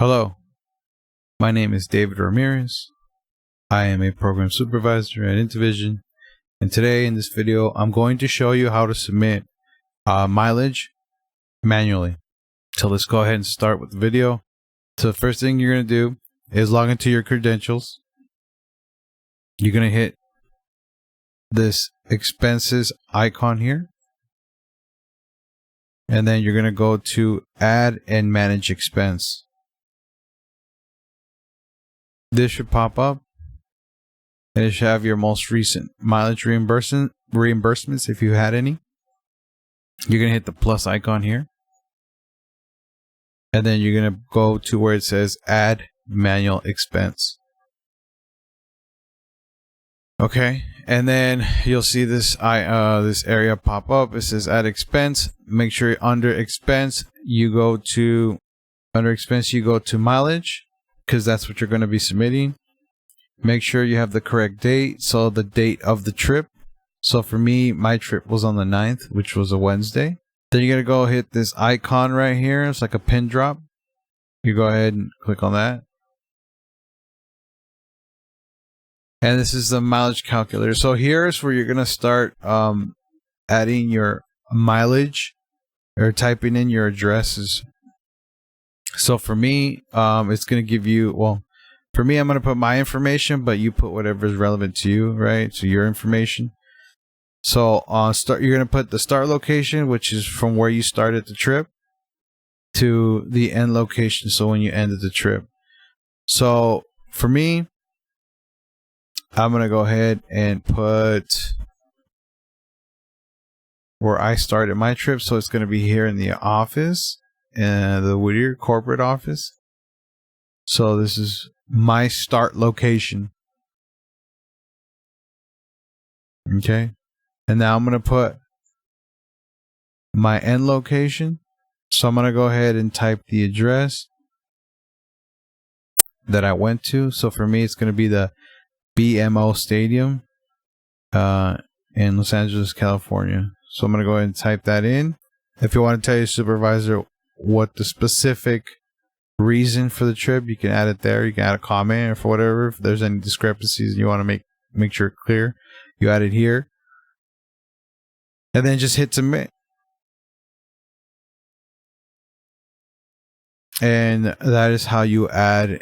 Hello, my name is David Ramirez. I am a program supervisor at Intervision, and today in this video I'm going to show you how to submit mileage manually. So let's go ahead and start with the video. So the first thing you're going to do is log into your credentials. You're going to hit this expenses icon here, and then you're going to go to add and manage expense. This should pop up, and it should have your most recent mileage reimbursements if you had any. You're going to hit the plus icon here, and then you're going to go to where it says add manual expense. Okay, and then you'll see this this area pop up. It says add expense. Make sure under expense you go to mileage, because that's what you're going to be submitting. Make sure you have the correct date, so the date of the trip. So for me, my trip was on the 9th, which was a Wednesday. Then you're going to go hit this icon right here. It's like a pin drop. You go ahead and click on that. And this is the mileage calculator. So here's where you're going to start adding your mileage or typing in your addresses. So for me, it's going to give you, well, for me, I'm going to put my information, but you put whatever is relevant to you, right? So your information. So you're going to put the start location, which is from where you started the trip, to the end location, so when you ended the trip. So for me, I'm going to go ahead and put where I started my trip. So it's going to be here in the office, the Whittier corporate office. So this is my start location. Okay. And now I'm going to put my end location. So I'm going to go ahead and type the address that I went to. So for me, it's going to be the BMO Stadium in Los Angeles, California. So I'm going to go ahead and type that in. If you want to tell your supervisor what the specific reason for the trip, you can add it there. You can add a comment or for whatever. If there's any discrepancies you want to make sure it's clear, you add it here. And then just hit submit. And that is how you add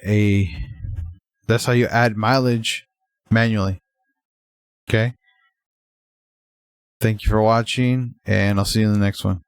mileage manually. Okay. Thank you for watching, and I'll see you in the next one.